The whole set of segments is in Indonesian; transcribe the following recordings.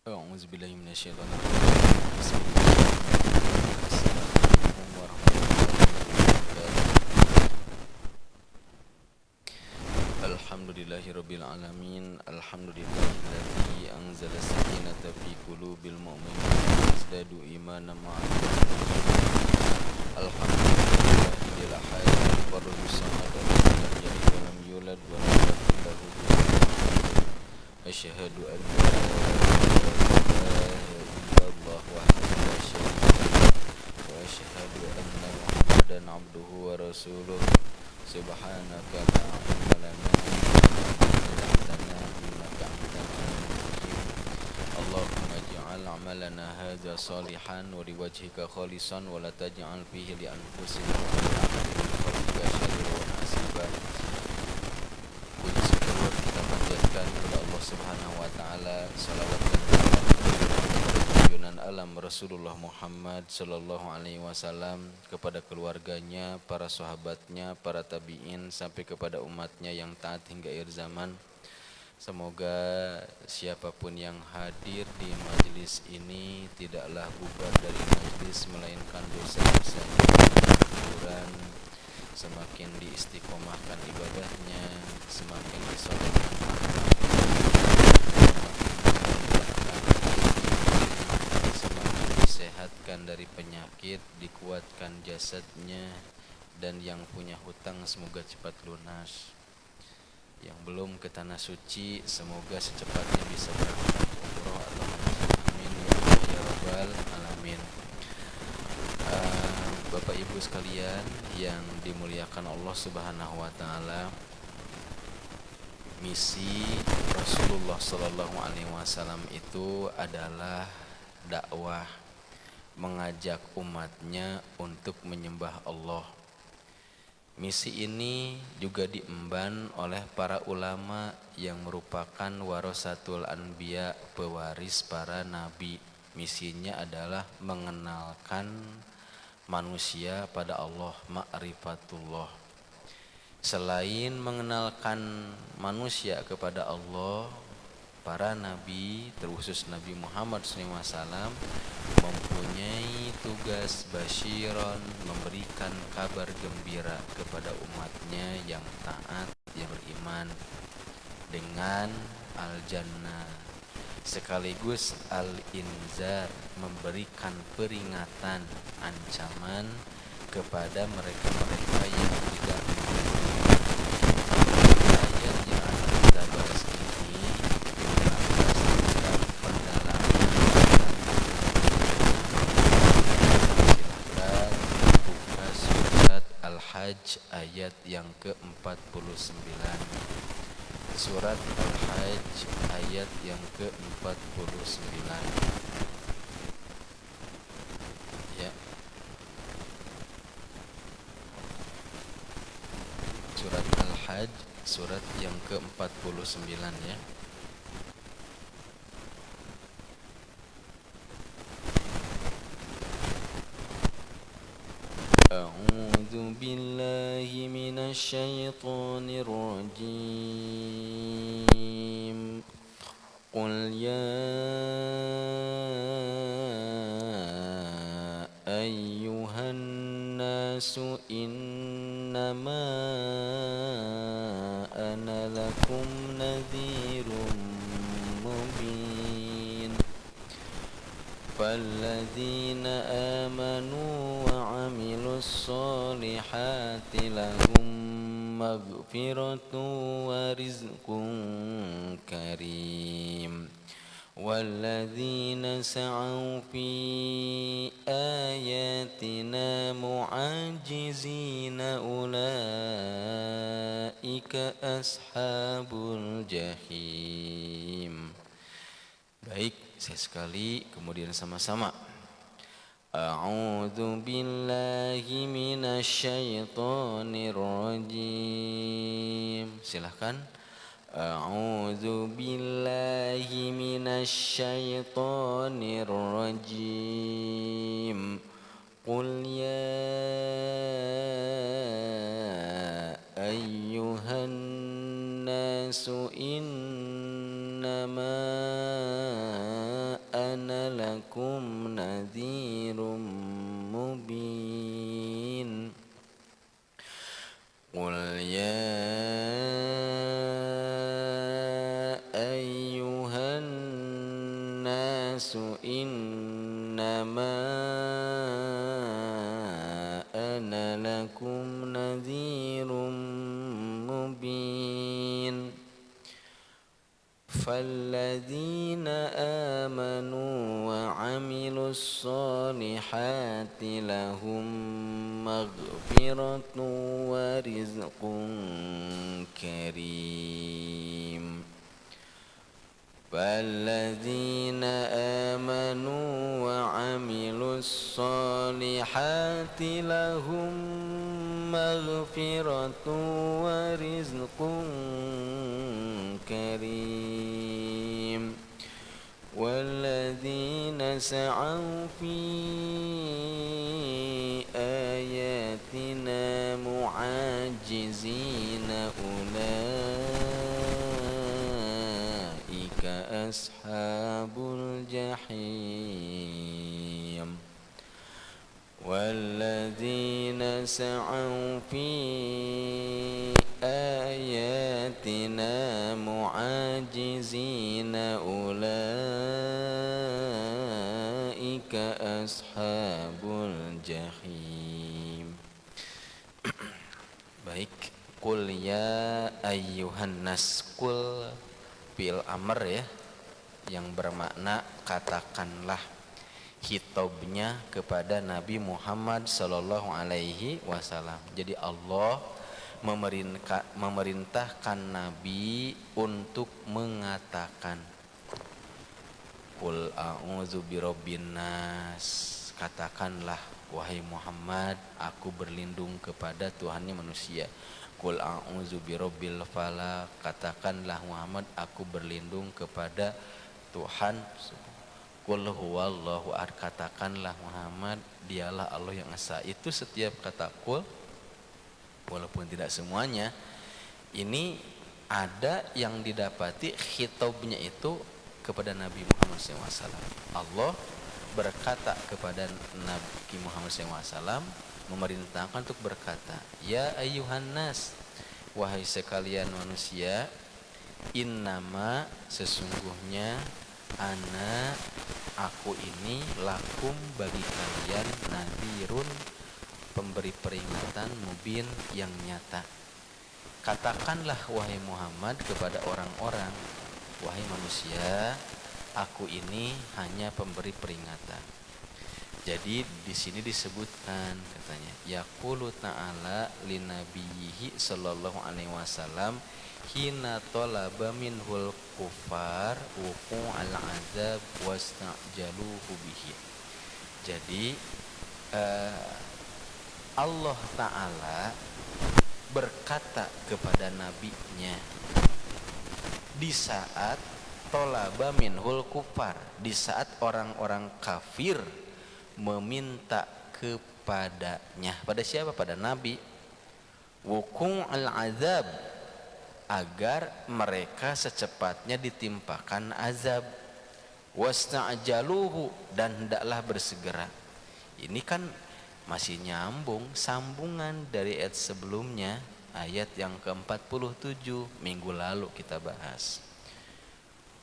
أعوذ بالله من الشيطان الرجيم بسم الله الرحمن الرحيم السلام عليكم ورحمة الله وبركاته الحمد لله رب العالمين الحمد لله الذي أنزل السكينة في قلوب المؤمنين ليزدادوا إيمانا مع الحمد لله الذي لا حول الفرد الصمد لم يلد ولم يولد ولم يكن له كفوا أحد أشهد أن لا إله إلا الله وحده لا شريك له وأشهد أن محمدا عبده ورسوله سبحانك لا علم لنا إلا ما علمتنا إنك أنت العليم الحكيم اللهم اجعل عملنا هذا صالحا ولوجهك خالصا ولا تجعل فيه لأنفسنا ولا أحد من خلقك شريرا حسيبا. Puji syukur kita panjatkan kepada Allah Subhanahu wa taala, salawat dan salam kepada junjungan alam Rasulullah Muhammad sallallahu alaihi wasallam, kepada keluarganya, para sahabatnya, para tabi'in sampai kepada umatnya yang taat hingga akhir zaman. Semoga siapapun yang hadir di majelis ini tidaklah bubar dari majelis melainkan dosa-dosanya berguguran. Semakin diistiqomahkan ibadahnya, semakin disolehkan semakin disehatkan dari penyakit, dikuatkan jasadnya, dan yang punya hutang semoga cepat lunas. Yang belum ke tanah suci semoga secepatnya bisa berangkat umroh atau haji. Amin ya rabbal alamin. Bapak Ibu sekalian yang dimuliakan Allah Subhanahu wa taala, misi Rasulullah sallallahu alaihi wasallam itu adalah dakwah, mengajak umatnya untuk menyembah Allah. Misi ini juga diemban oleh para ulama yang merupakan warasatul anbiya, pewaris para nabi. Misinya adalah mengenalkan manusia pada Allah, ma'rifatullah. Selain mengenalkan manusia kepada Allah, para nabi, terkhusus Nabi Muhammad SAW, mempunyai tugas basyiron, memberikan kabar gembira kepada umatnya yang taat, yang beriman, dengan al-jannah, sekaligus al-inzar, memberikan peringatan, ancaman kepada mereka-mereka yang tidak ayat yang akan kita bahas ini membahas tentang pendalaman. Silahkan buka surat Al-Hajj ayat yang ke-49. Surat Al-Hajj ayat yang ke-49. Ya. Surat Al-Hajj surat yang ke-49 ya. A'udzu billahi minasy syaithanir rajim. Qul ya ayyuhan nasu innama ana lakum nadhirum mubin. Falladzina amanu wa 'amilus solihati lahum maghfiratun wa rizqun karim. Walladzina sa'u fi ayatina mu'ajizina ulaika ashabul jahim. Baik, sekali kemudian sama-sama. A'udzu billahi minasy syaithanir rajim. Silahkan. A'udzu billahi minasy syaithanir rajim. Qul ya ayyuhan nasu innama nadhirum mubin. Qul ya ayyuhan nasu innama ana lakum nadhirum mubin. فالذين آمنوا وعملوا الصالحات لهم مغفرة ورزق كريم. فالذين آمنوا وعملوا الصالحات لهم مغفرة ورزق كريم. والذين سعوا في آياتنا معاجزين أولئك أصحاب الجحيم. والذين سعوا في آياتنا معاجزين أولئك أصحاب الجحيم. Baik, qul ya ayyuhan nas. Qul fi'il amr ya, yang bermakna katakanlah. Hitobnya kepada Nabi Muhammad sallallahu alaihi wasallam. Jadi Allah memerintahkan Nabi untuk mengatakan, Qul a'udzu birabbin nas. Katakanlah wahai Muhammad, aku berlindung kepada Tuhannya manusia. Qul a'udzu birabbil falaq. Katakanlah Muhammad, aku berlindung kepada Tuhan. Qul huwallahu ahad. Katakanlah Muhammad, dialah Allah yang esa. Itu setiap kata qul, walaupun tidak semuanya, ini ada yang didapati khitabnya itu kepada Nabi Muhammad SAW. Allah berkata kepada Nabi Muhammad SAW, memerintahkan untuk berkata, ya ayyuhan nas, wahai sekalian manusia, innama sesungguhnya ana aku ini lakum bagi kalian nadhirun pemberi peringatan mubin yang nyata. Katakanlah wahai Muhammad kepada orang-orang, wahai manusia, aku ini hanya pemberi peringatan. Jadi di sini disebutkan katanya, yaqulu ta'ala linabiyhi sallallahu alaihi wasallam hina talaba minhul kufar wuqu al-azab wasta'jaluhu bihi. Jadi Allah Ta'ala berkata kepada nabinya di saat talaba minhul kufar, di saat orang-orang kafir meminta kepadanya. Pada siapa? Pada Nabi. Wuqu al-azab, agar mereka secepatnya ditimpakan azab. Wasta'jaluhu, dan hendaklah bersegera. Ini kan masih nyambung, sambungan dari ayat sebelumnya, ayat yang ke-47 minggu lalu kita bahas.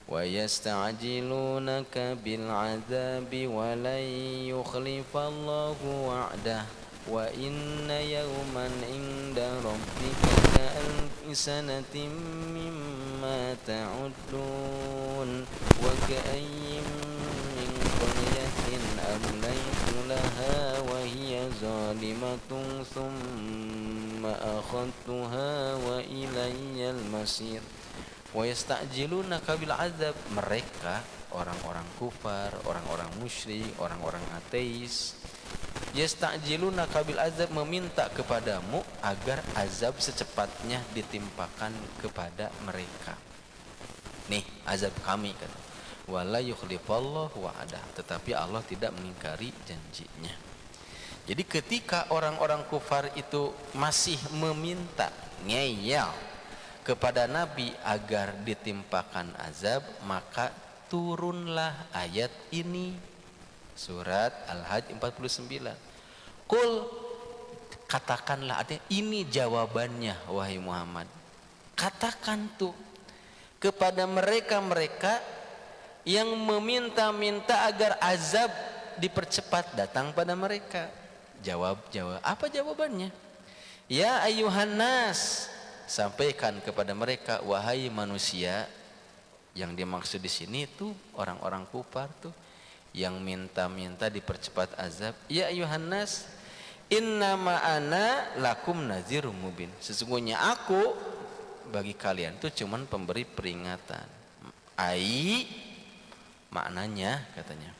Wa yasta'jilunaka bil 'adzabi wa lan yukhlifallahu wa'dah. Wa inna yawman 'inda rabbika ka'alfi sanatin mimma ta'uddun. Wa ka'ayyin min qaryatin amlaytu laha wa hiya zalimatun thumma akhadtuha wa ilayyal masir. Wa yasta'jilunaka bil 'adzab. Mereka orang-orang kufar, orang-orang musyrik, orang-orang ateis, yasta'jilunaka bil 'adzab, meminta kepadamu agar azab secepatnya ditimpakan kepada mereka. Nih azab kami kata. Wala yukhlifallahu wa'adah, tetapi Allah tidak mengingkari janjinya. Jadi ketika orang-orang kufar itu masih meminta, ngeyel kepada Nabi agar ditimpakan azab, maka turunlah ayat ini. Surat Al-Hajj 49. Qul, katakanlah, artinya ini jawabannya wahai Muhammad. Katakan tuh kepada mereka-mereka yang meminta-minta agar azab dipercepat datang pada mereka. Jawab. Apa jawabannya? Ya ayuhan nas, sampaikan kepada mereka, wahai manusia. Yang dimaksud di sini tuh orang-orang kufar tuh yang minta-minta dipercepat azab. Ya ayuhan nas, innama ana lakum nazirum mubin. Sesungguhnya aku bagi kalian itu cuman pemberi peringatan. Ai, maknanya katanya,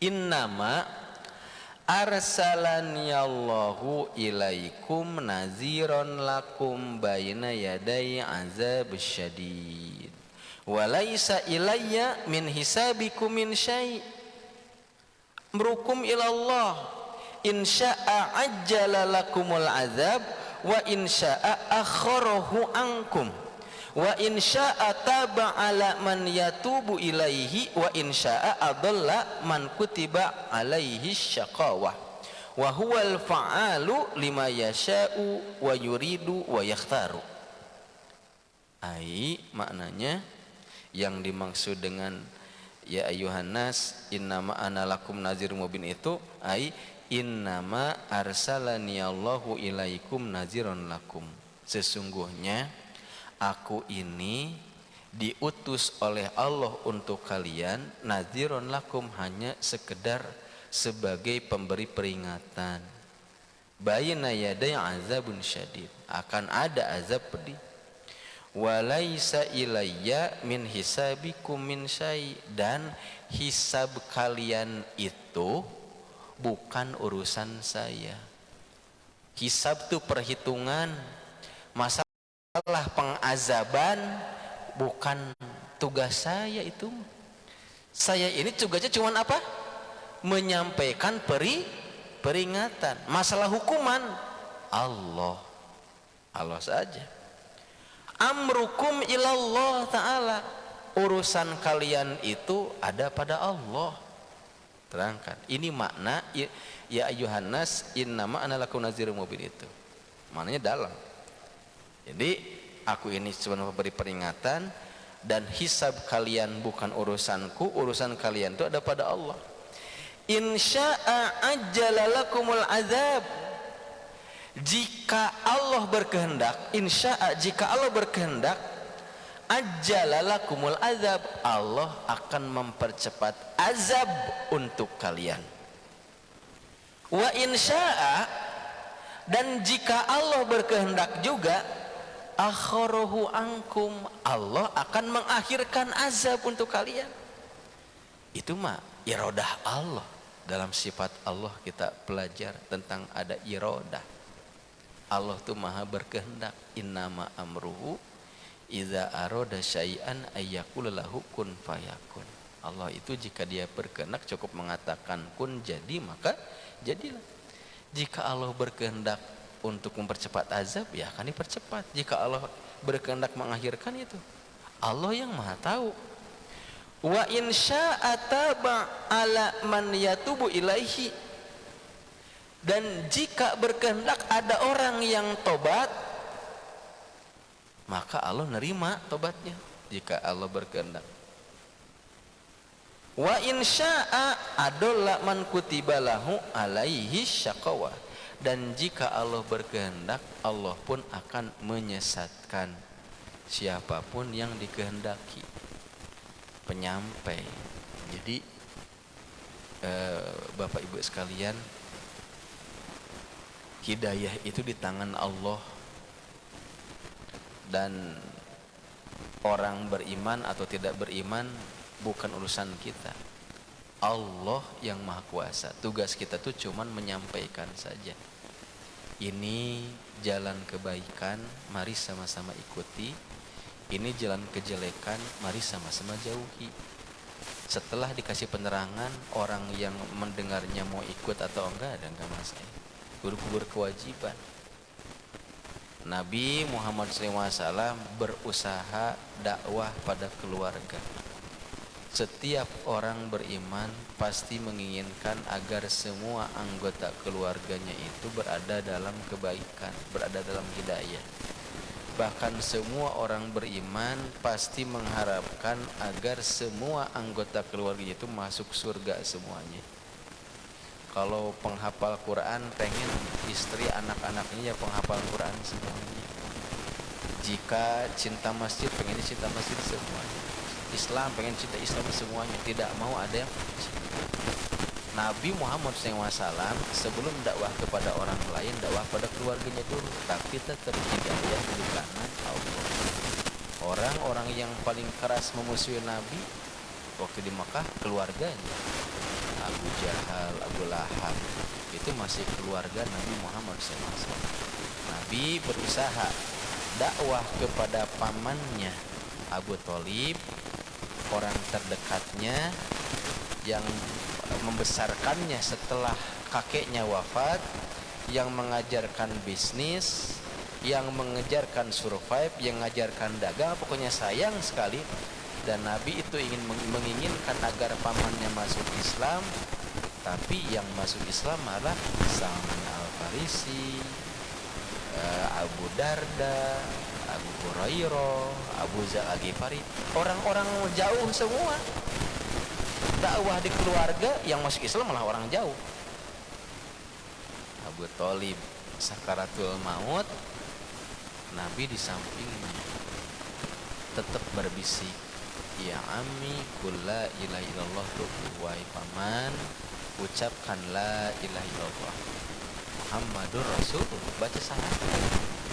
innama arsalani Allahu ilaikum naziron lakum baina yaday azab syadid walaisa ilayya min hisabikum min syai' merukum ilallah insya'a ajjala lakumul azab wa insya'a akharahu ankum wa insya'a taba ala man yatubu ilaihi wa insya'a adalla man kutiba alaihi syaqawah wa huwal fa'alu lima yasha'u wa yuridu wa yakhtaru. Ai, maknanya yang dimaksud dengan ya ayuhan nas innama ana lakum nazir mubin itu ai innama arsalani Allahu ilaikum naziron lakum, sesungguhnya aku ini diutus oleh Allah untuk kalian, naziron lakum, hanya sekedar sebagai pemberi peringatan. Bayna yaday azabun syadid, akan ada azab pedih. Walaisa ilayya min hisabikum min syai, dan hisab kalian itu bukan urusan saya. Hisab itu perhitungan, masalah pengazaban bukan tugas saya itu. Saya ini tugasnya cuma apa? Menyampaikan peringatan. Masalah hukuman Allah saja. Amrukum ilallah ta'ala, urusan kalian itu ada pada Allah. Terangkan ini makna ya ayuhan nas innama ana lakum nazirum mubin itu. Maknanya dalam. Jadi aku ini cuma memberi peringatan, dan hisab kalian bukan urusanku, urusan kalian itu ada pada Allah. Insya'a ajjala lakumul azab, jika Allah berkehendak, insya'a, jika Allah berkehendak, ajjala lakumul azab, Allah akan mempercepat azab untuk kalian. Wa insya'a, dan jika Allah berkehendak juga, akharahu ankum, Allah akan mengakhirkan azab untuk kalian. Itu mah iradah Allah. Dalam sifat Allah kita belajar tentang ada iradah. Allah tuh maha berkehendak. Innama amruhu idza arada syai'an ayyaqula lahu kun fayakun. Allah itu jika dia berkehendak cukup mengatakan kun jadi, maka jadilah. Jika Allah berkehendak untuk mempercepat azab, ya akan dipercepat. Jika Allah berkehendak mengakhirkan, itu Allah yang maha tahu. Wa in syaa'a taba ala man yatubu ilaihi, dan jika berkehendak ada orang yang tobat, maka Allah nerima tobatnya jika Allah berkehendak. Wa in syaa'a adalla man kutiba lahu alaihi syaqawah, dan jika Allah berkehendak, Allah pun akan menyesatkan siapapun yang dikehendaki. Penyampai. Jadi Bapak Ibu sekalian, hidayah itu di tangan Allah, dan orang beriman atau tidak beriman bukan urusan kita. Allah yang maha kuasa. Tugas kita tuh cuman menyampaikan saja. Ini jalan kebaikan, mari sama-sama ikuti. Ini jalan kejelekan, mari sama-sama jauhi. Setelah dikasih penerangan, orang yang mendengarnya mau ikut atau enggak masalah. Berkewajiban. Nabi Muhammad SAW berusaha dakwah pada keluarga. Setiap orang beriman pasti menginginkan agar semua anggota keluarganya itu berada dalam kebaikan, berada dalam hidayah. Bahkan semua orang beriman pasti mengharapkan agar semua anggota keluarganya itu masuk surga semuanya. Kalau penghafal Quran pengen istri anak-anaknya ya penghafal Quran semuanya. Jika cinta masjid pengen cinta masjid semuanya. Islam pengen cinta Islam semuanya, tidak mau ada yang Nabi Muhammad SAW sebelum dakwah kepada orang lain, dakwah pada keluarganya dulu, tapi tetap hidayah di kanan Allah. Orang-orang yang paling keras memusuhi Nabi waktu di Makkah keluarganya, Abu Jahal, Abu Lahab, itu masih keluarga Nabi Muhammad SAW. Nabi berusaha dakwah kepada pamannya Abu Thalib, orang terdekatnya yang membesarkannya setelah kakeknya wafat, yang mengajarkan bisnis, yang mengajarkan survive, yang mengajarkan dagang, pokoknya sayang sekali. Dan Nabi itu menginginkan agar pamannya masuk Islam, tapi yang masuk Islam malah Salman Al-Farisi, Abu Darda, Abu Hurairah, Abu Zar Al-Ghifari, orang-orang jauh semua. Dakwah di keluarga yang masuk Islam malah orang jauh. Abu Thalib sakaratul maut, Nabi di sampingnya tetap berbisik, ya ammi qul la ilaha illallah, wahai paman ucapkan la ilaha illallah Muhammadur Rasulullah, baca syahadat,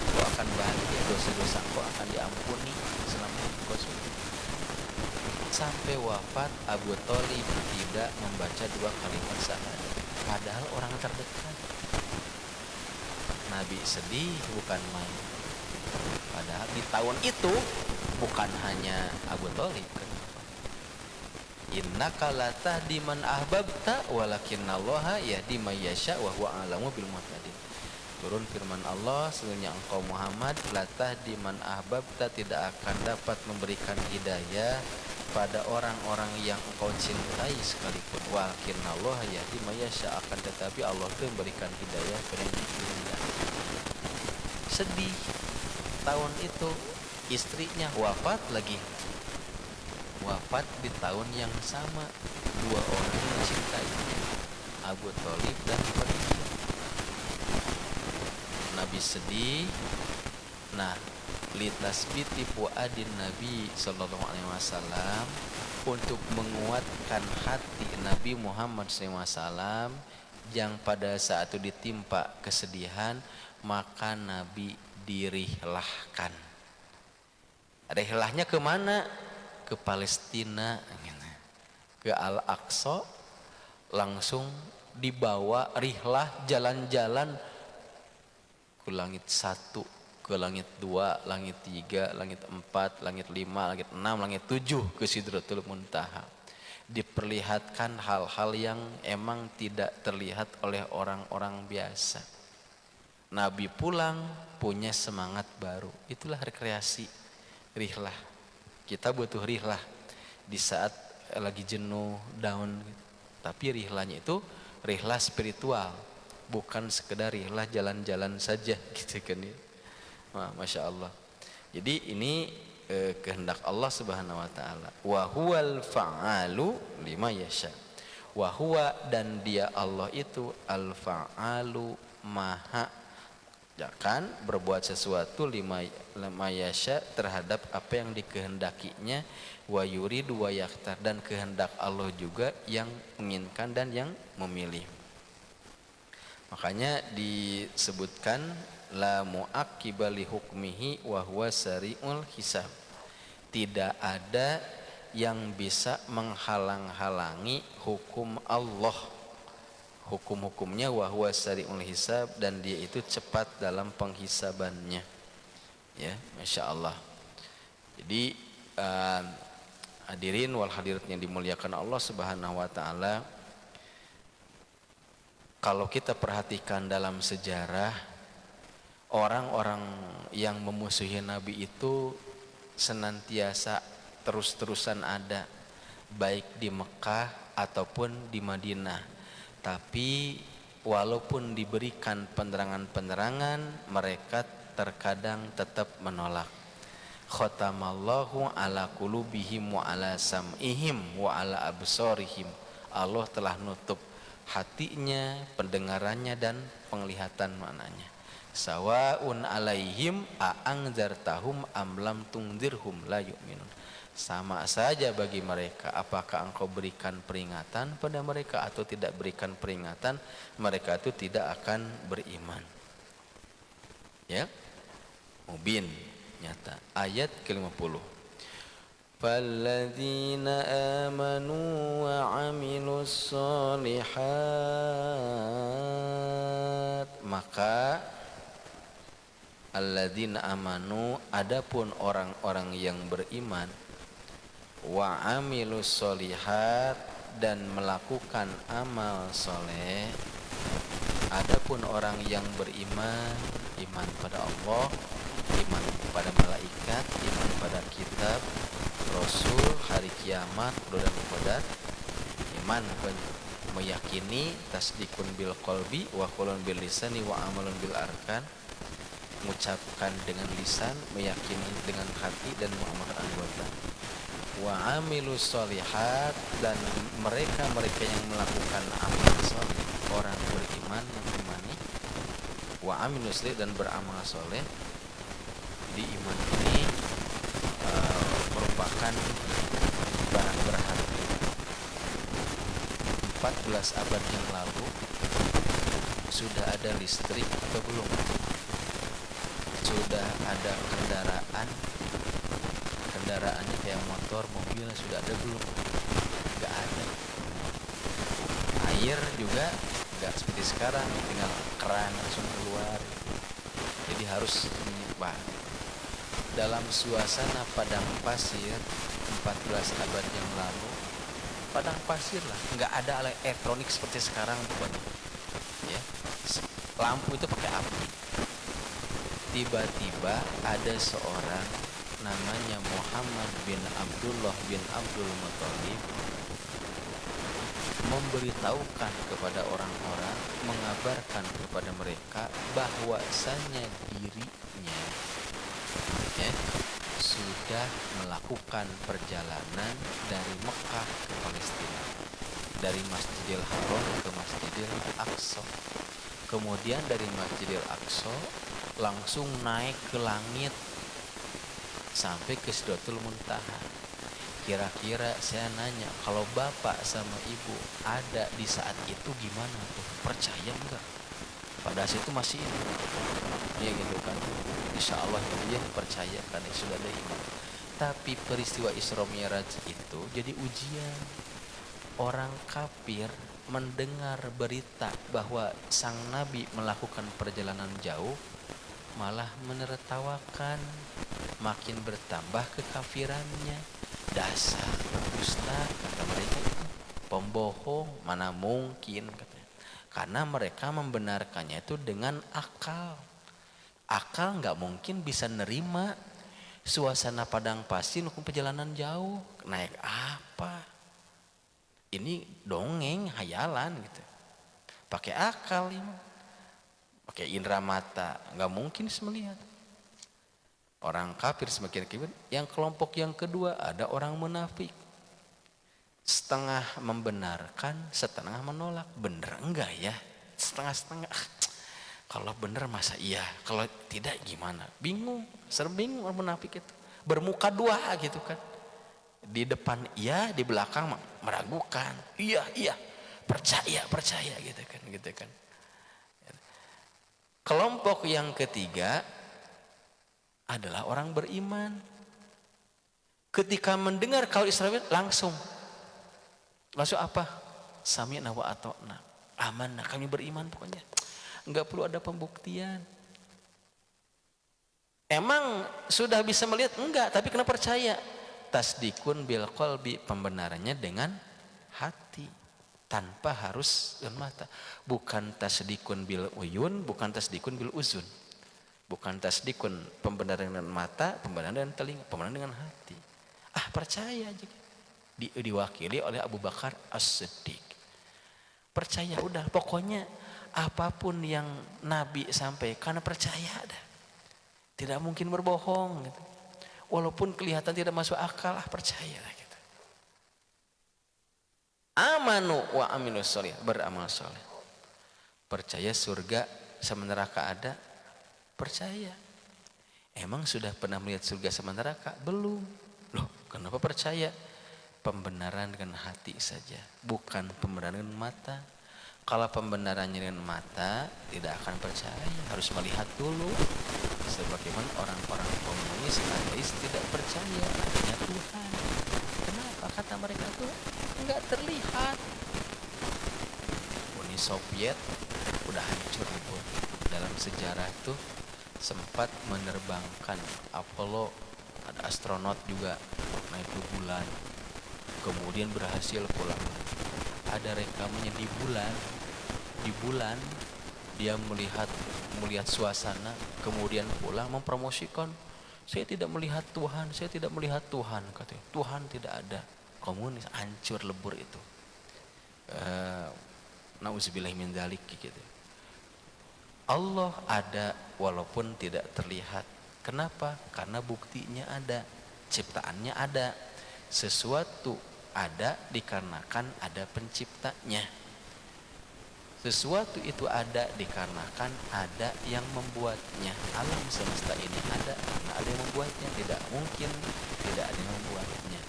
kau akan bahagia, dosa-dosa kau akan diampuni selama kau sudah. Sampai wafat Abu Thalib tidak membaca 2 kalimat syahadat, padahal orang terdekat. Nabi sedih bukan main. Padahal di tahun itu bukan hanya Abu Thalib. Innaka la tahdi man ahbabta walakinnallaha yahdi may yasha wa huwa a'lamu bil muhtadin. Turun firman Allah, sesungguhnya engkau Muhammad la tahdi man ahbabta, tidak akan dapat memberikan hidayah pada orang-orang yang engkau cintai sekalipun. Walakinnallaha yahdi may yasha, akan tetapi Allah itu memberikan hidayah kepada yang dikehendaki. Sedih. Tahun itu istrinya wafat lagi. Wafat di tahun yang sama, 2 orang yang dicintainya, Abu Thalib dan Khadijah. Nabi sedih. Nah, litasbiti fuadin Nabi sallallahu alaihi wasallam, untuk menguatkan hati Nabi Muhammad SAW yang pada saat itu ditimpa kesedihan, maka Nabi dirihlahkan. Rihlahnya kemana? Ke Palestina, ke Al-Aqsa, langsung dibawa rihlah jalan-jalan ke langit 1, ke langit 2, langit 3, langit 4, langit 5, langit 6, langit 7, ke Sidratul Muntaha. Diperlihatkan hal-hal yang emang tidak terlihat oleh orang-orang biasa. Nabi pulang punya semangat baru. Itulah rekreasi, rihlah. Kita butuh rihlah di saat lagi jenuh, down. Tapi rihlahnya itu rihlah spiritual, bukan sekedar rihlah jalan-jalan saja gitu kan ya. Wah, Masya Allah. Jadi ini kehendak Allah Subhanahu wa taala. Wa huwal fa'alu lima yasha. Wa huwa, dan dia Allah itu al-fa'alu, maha kan berbuat sesuatu lima yasha, terhadap apa yang dikehendakinya, wa yuridu wa yakhtar, dan kehendak Allah juga yang menginginkan dan yang memilih. Makanya disebutkan la mu'aqqiba li hukmihi wa huwa sari'ul hisab. Tidak ada yang bisa menghalang-halangi hukum Allah, hukum-hukumnya, wa huwa sari'ul hisab, dan dia itu cepat dalam penghisabannya. Ya, Masya Allah. Jadi hadirin wal hadirat yang dimuliakan Allah Subhanahu wa taala, kalau kita perhatikan dalam sejarah, orang-orang yang memusuhi Nabi itu senantiasa terus-terusan ada. baik di Mekah ataupun di Madinah. Tapi walaupun diberikan penerangan-penerangan, mereka terkadang tetap menolak. Khatamallahu ala qulubihim wa ala sam'ihim wa ala absarihim. Allah telah nutup hatinya, pendengarannya dan penglihatan maknanya. Sawaun alaihim a'angzartahum am lam tunzirhum la yu'minun. Sama saja bagi mereka apakah engkau berikan peringatan pada mereka atau tidak berikan peringatan, mereka itu tidak akan beriman. Ya, mubin, nyata. Ayat ke-50. Falladzina amanu wa 'amilus sholihat, maka alladzina amanu, adapun orang-orang yang beriman, wa 'amilus sholihat, dan melakukan amal soleh. Adapun orang yang beriman, iman pada Allah, iman pada malaikat, iman pada kitab, rasul, hari kiamat, dan qadar, iman meyakini, tasdikun bil qalbi wa qaulun bil lisani wa amalun bil arkan, mengucapkan dengan lisan, meyakini dengan hati, dan mengamalkan anggota. Wa amilus sholihat, dan mereka yang melakukan amal soleh, orang beriman yang imani. Wa amilus soleh, dan beramal soleh. Di iman ini merupakan barang berharga. 14 abad yang lalu sudah ada listrik atau belum? Sudah ada kendaraannya kayak motor, mobil, sudah ada belum? Gak ada. Air juga gak seperti sekarang tinggal keran langsung keluar. Jadi harus menyimpan. Dalam suasana padang pasir 14 abad yang lalu, padang pasir lah, nggak ada elektronik seperti sekarang pokoknya. Ya, lampu itu pakai api. Tiba-tiba ada seorang namanya Muhammad bin Abdullah bin Abdul Muthalib memberitahukan kepada orang-orang, mengabarkan kepada mereka bahwasanya dirinya sudah melakukan perjalanan dari Mekah ke Palestina, dari Masjidil Haram ke Masjidil Aqsa. Kemudian dari Masjidil Aqsa langsung naik ke langit sampai ke Sidratul Muntaha. Kira-kira saya nanya, kalau bapak sama ibu ada di saat itu gimana tuh? Percaya enggak? Pada saat itu masih ini, ya gitu kan. Insya Allah dia percaya karena sudah ada iman. Tapi peristiwa Isra Mi'raj itu jadi ujian. Orang kafir mendengar berita bahwa sang Nabi melakukan perjalanan jauh, malah menertawakan, makin bertambah kekafirannya. Dasar dusta, kata mereka, itu pembohong, mana mungkin, katanya. Karena mereka membenarkannya itu dengan akal. Akal nggak mungkin bisa nerima suasana padang pasir maupun perjalanan jauh. Naik apa? Ini dongeng, hayalan gitu. Pakai akal ini, pakai indera mata, nggak mungkin bisa melihat. Orang kafir semakin kafir. Yang kelompok yang kedua ada orang munafik, setengah membenarkan, setengah menolak. Bener enggak ya? Setengah-setengah. Kalau bener masa iya, kalau tidak gimana? Bingung, sering bingung orang munafik itu. Bermuka dua gitu kan. Di depan iya, di belakang meragukan. Iya, percaya gitu kan. Kelompok yang ketiga adalah orang beriman. Ketika mendengar kalau Israel langsung apa? Sami'na wa ata'na. Amanah, kami beriman pokoknya. Enggak perlu ada pembuktian. Emang sudah bisa melihat? Enggak, tapi kena percaya. Tasdikun bil qalbi, pembenarannya dengan hati, tanpa harus dengan mata. Bukan tasdikun bil uyun, bukan tasdikun bil uzun. Bukan tasdikun pembenaran dengan mata, pembenaran dengan telinga, pembenaran dengan hati. Percaya aja. diwakili oleh Abu Bakar As-Siddiq. Percaya udah, pokoknya apapun yang Nabi sampaikan percaya dah. Tidak mungkin berbohong gitu. Walaupun kelihatan tidak masuk akal, percaya gitu. Amanu wa amilus sholih, beramal soleh. Percaya surga sama neraka ada, percaya. Emang sudah pernah melihat surga sama neraka? Belum. Loh, kenapa percaya? Pembenaran dengan hati saja, bukan pembenaran dengan mata. Kalau pembenarannya dengan mata, tidak akan percaya, harus melihat dulu. Sebagaimana orang-orang komunis, ateis tidak percaya adanya Tuhan. Kenapa? Kata mereka tuh enggak terlihat. Uni Soviet udah hancur itu. Dalam sejarah tuh sempat menerbangkan Apollo, ada astronot juga naik ke bulan, kemudian berhasil pulang. Ada rekamannya di bulan dia melihat suasana, kemudian pulang mempromosikan, saya tidak melihat Tuhan, katanya. Tuhan tidak ada. Komunis hancur lebur itu. Nauzubillah min dzalik gitu. Allah ada walaupun tidak terlihat. Kenapa? Karena buktinya ada, ciptaannya ada. Sesuatu ada dikarenakan ada penciptanya. Sesuatu itu ada dikarenakan ada yang membuatnya. Alam semesta ini ada karena ada yang membuatnya. Tidak mungkin tidak ada yang membuatnya.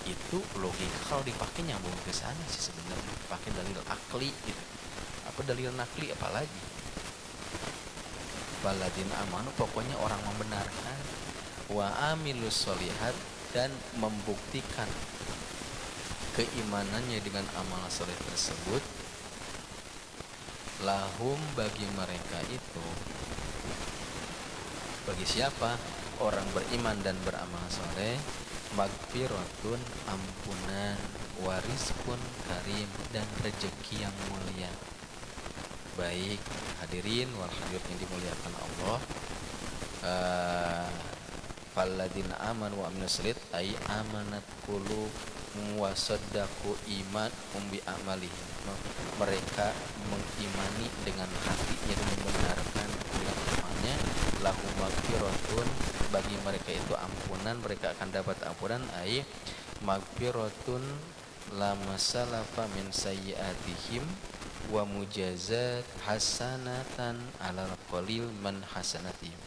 Itu logika kalau dipakai nyambung ke sana sih sebenarnya. Pakai dalil akli gitu. Apa dalil nakli apalagi? Baladin amanu, pokoknya orang membenarkan, wa amilus sholihat, dan membuktikan keimanannya dengan amal soleh tersebut. Lahum, bagi mereka itu, bagi siapa? Orang beriman dan beramal soleh, magfiratun, ampunan, wariskun karim, dan rezeki yang mulia. Baik hadirin wal hadirat yang dimuliakan Allah, falladzina amanu wa amilus sholihat ay amanat qulub wa saddaqu iman bi amalihim. Mereka mengimani dengan hatinya dan membenarkan dengan amalnya. Lahum magfiratun, bagi mereka itu ampunan, mereka akan dapat ampunan. Ay magfiratun la masalafa min sayyiatihim wa mujazat hasanatan alal qalil man hasanatihim.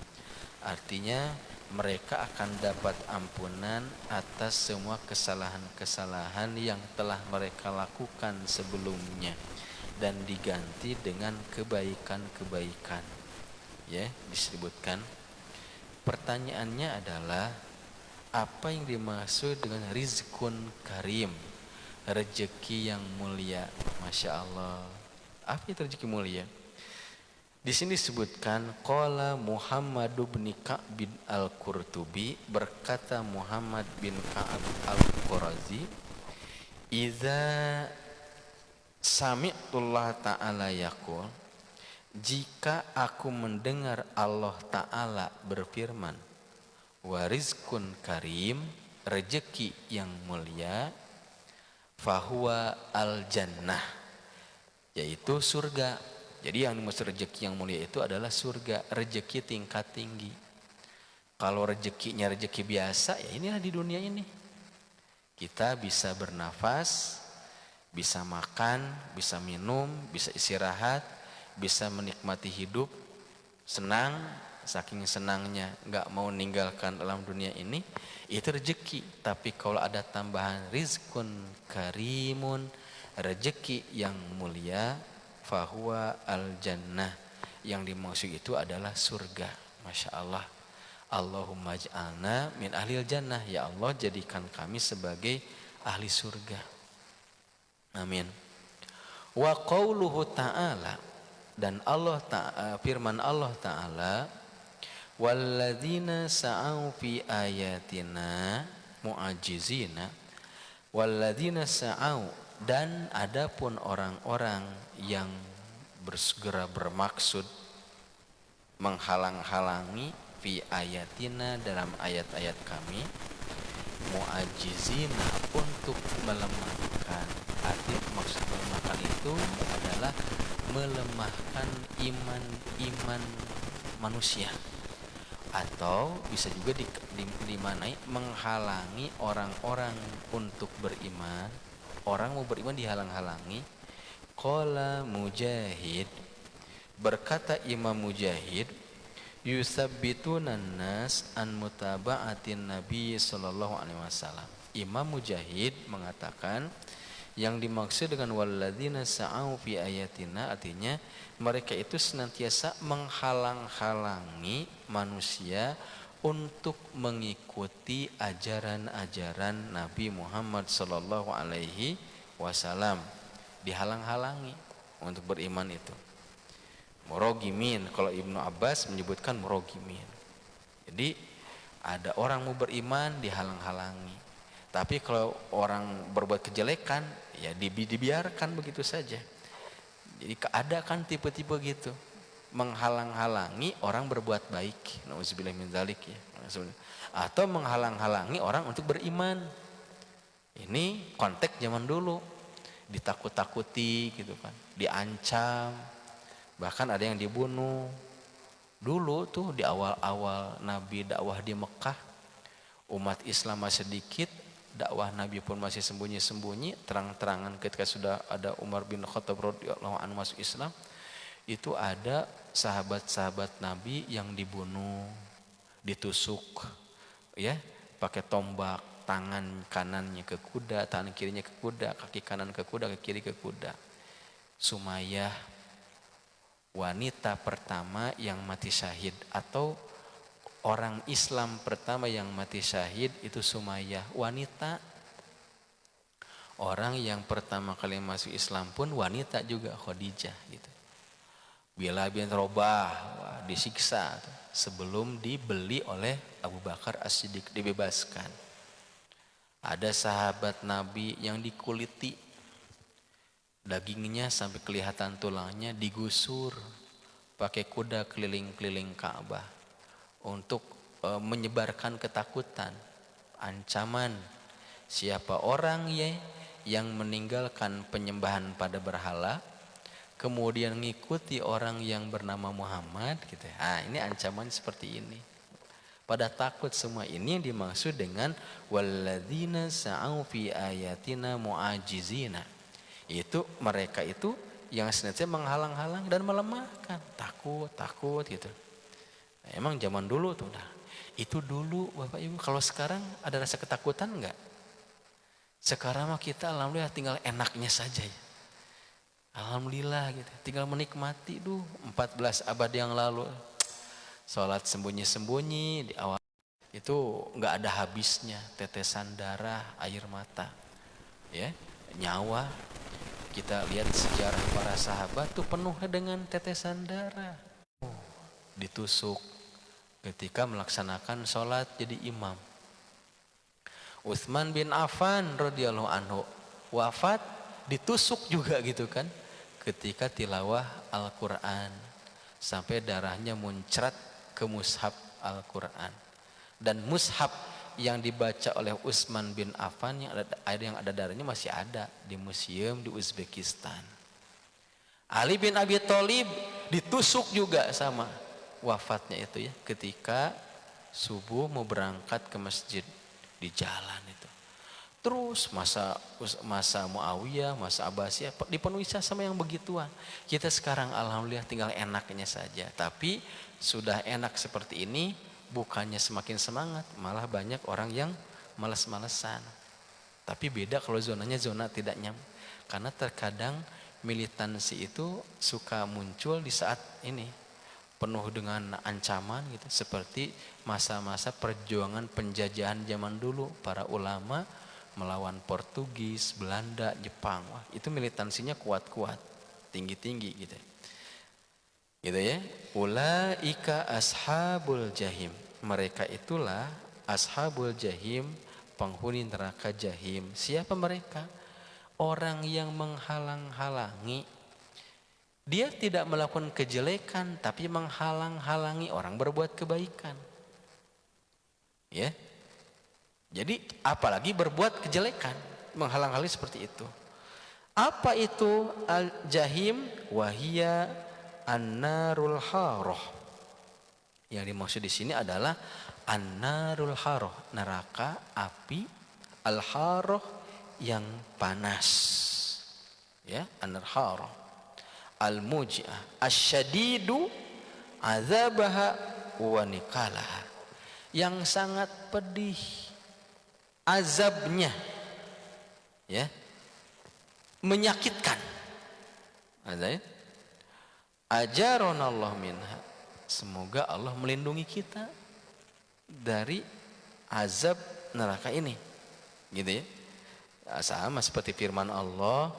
Artinya mereka akan dapat ampunan atas semua kesalahan-kesalahan yang telah mereka lakukan sebelumnya dan diganti dengan kebaikan-kebaikan. Ya, disebutkan. Pertanyaannya adalah apa yang dimaksud dengan rizkun karim? Rezeki yang mulia. Masya Allah. Apa itu rezeki mulia? Di sini disebutkan qala Muhammad bin Ka'ab bin Al-Qurtubi, berkata Muhammad bin Ka'ab Al-Qurazi, "Idza sami'tullah ta'ala yaqul," jika aku mendengar Allah Ta'ala berfirman, "wa rizqun karim," rezeki yang mulia, fahuwa al-jannah, yaitu surga. Jadi yang dimaksud rezeki yang mulia itu adalah surga, rezeki tingkat tinggi. Kalau rezekinya rezeki biasa, ya inilah di dunia ini. Kita bisa bernafas, bisa makan, bisa minum, bisa istirahat, bisa menikmati hidup, senang, saking senangnya nggak mau meninggalkan alam dunia ini, itu rezeki. Tapi kalau ada tambahan rizkun karimun, rezeki yang mulia, fahuwa al-jannah, yang dimaksud itu adalah surga. Masya Allah. Allahumma ja'alna min ahlil jannah, ya Allah jadikan kami sebagai ahli surga. Amin. Wa qauluhu ta'ala, dan Allah firman Allah Ta'ala, walladzina sa'au fi ayatina mu'ajizina, walladzina sa'au, dan adapun orang-orang yang bersegera bermaksud menghalang-halangi fi ayatina, dalam ayat-ayat kami, mu'ajizina, untuk melemahkan. Arti maksud melemahkan itu adalah melemahkan iman manusia, atau bisa juga dimanai menghalangi orang-orang untuk beriman. Orang mau beriman dihalang-halangi. Qala Mujahid, berkata Imam Mujahid, yusabbitunan nas an mutaba'atin Nabi sallallahu alaihi wasallam. Imam Mujahid mengatakan yang dimaksud dengan walladzina sa'au fi ayatina, artinya mereka itu senantiasa menghalang-halangi manusia untuk mengikuti ajaran-ajaran Nabi Muhammad sallallahu alaihi wasallam. Dihalang-halangi untuk beriman itu. Murogimin, kalau Ibnu Abbas menyebutkan murogimin. Jadi ada orang mau beriman dihalang-halangi. Tapi kalau orang berbuat kejelekan ya dibiarkan begitu saja. Jadi ada kan tipe-tipe gitu, menghalang-halangi orang berbuat baik. Nauzubillah min dzalik ya. Atau menghalang-halangi orang untuk beriman. Ini konteks zaman dulu. Ditakut-takuti gitu kan, diancam, bahkan ada yang dibunuh. Dulu tuh di awal-awal Nabi dakwah di Mekah, umat Islam masih sedikit, dakwah Nabi pun masih sembunyi-sembunyi. Terang-terangan ketika sudah ada Umar bin Khattab radhiyallahu anhu masuk Islam, itu ada sahabat-sahabat Nabi yang dibunuh, ditusuk ya, pakai tombak, tangan kanannya ke kuda, tangan kirinya ke kuda, kaki kanan ke kuda, kaki kiri ke kuda. Sumayyah, wanita pertama yang mati syahid, atau orang Islam pertama yang mati syahid itu Sumayyah, wanita. Orang yang pertama kali masuk Islam pun wanita juga, Khadijah gitu. Bilal bin Rabah disiksa sebelum dibeli oleh Abu Bakar As-Siddiq, dibebaskan. Ada sahabat Nabi yang dikuliti, dagingnya sampai kelihatan tulangnya, digusur pakai kuda keliling-keliling Ka'bah untuk menyebarkan ketakutan, ancaman. Siapa orang yang meninggalkan penyembahan pada berhala kemudian mengikuti orang yang bernama Muhammad gitu. Ini ancaman seperti ini. Pada takut semua. Ini yang dimaksud dengan walladzina sa'au fi ayatina mu'ajizina. Itu mereka itu yang senantiasa menghalang-halang dan melemahkan. Takut gitu. Emang zaman dulu tuh. Itu dulu Bapak Ibu. Kalau sekarang ada rasa ketakutan enggak? Sekarang mah kita alhamdulillah tinggal enaknya saja ya. Alhamdulillah gitu. Tinggal menikmati 14 abad yang lalu. Sholat sembunyi-sembunyi di awal itu nggak ada habisnya, tetesan darah, air mata, ya, nyawa. Kita lihat sejarah para sahabat tuh penuh dengan tetesan darah. Ditusuk ketika melaksanakan sholat jadi imam. Utsman bin Affan radhiyallahu anhu wafat ditusuk juga gitu kan, ketika tilawah Al-Quran sampai darahnya muncrat ke mushaf Al-Quran. Dan mushaf yang dibaca oleh Utsman bin Affan yang ada darahnya masih ada di museum di Uzbekistan. Ali bin Abi Thalib ditusuk juga sama, wafatnya itu ya ketika subuh mau berangkat ke masjid di jalan itu. Terus masa Muawiyah, masa Abbasiyah dipenuhi sama yang begituan. Kita sekarang alhamdulillah tinggal enaknya saja. Tapi sudah enak seperti ini bukannya semakin semangat, malah banyak orang yang malas-malesan. Tapi beda kalau zonanya zona tidak nyaman. Karena terkadang militansi itu suka muncul di saat ini penuh dengan ancaman gitu, seperti masa-masa perjuangan penjajahan zaman dulu, para ulama melawan Portugis, Belanda, Jepang. Wah, itu militansinya kuat-kuat, tinggi-tinggi gitu. Gitu ya. Ulaika ashabul jahim. Mereka itulah ashabul jahim, penghuni neraka jahim. Siapa mereka? Orang yang menghalang-halangi. Dia tidak melakukan kejelekan, tapi menghalang-halangi orang berbuat kebaikan. Ya. Jadi apalagi berbuat kejelekan. menghalang-halangi seperti itu. Apa itu al-jahim? Wahia an-narul haroh. Yang dimaksud di sini adalah an-narul haroh, neraka api al-haroh yang panas. Ya, an-nar haroh. Al-muji'ah asyadidu azabaha wa nikalaha, yang sangat pedih azabnya, ya, menyakitkan. Ada ya? Ajaronallah minha, semoga Allah melindungi kita dari azab neraka ini, gitu ya. Sama seperti firman Allah,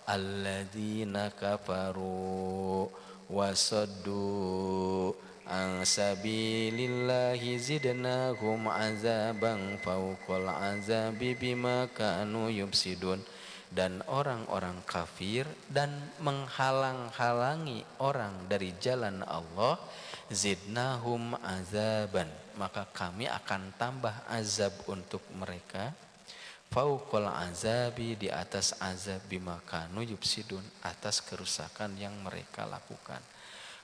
alladzina kafaru wasaddu an sabilillahi zidnahum azaban fawqal azabi bima kanu yufsidun. Dan orang-orang kafir dan menghalang-halangi orang dari jalan Allah, zidnahum azaban, maka kami akan tambah azab untuk mereka, fauqal azabi, di atas azab, bima kanu yufsidun, atas kerusakan yang mereka lakukan.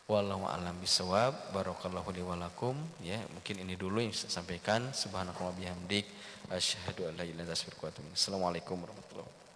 Wallahu a'lam bishawab. Barakallahu li wa lakum. Ya, mungkin ini dulu yang saya sampaikan. Subhanallahi wa bihamdik, asyhadu an la ilaha illa anta astaghfiruka wa atubu ilaik. Assalamualaikum warahmatullahi wabarakatuh.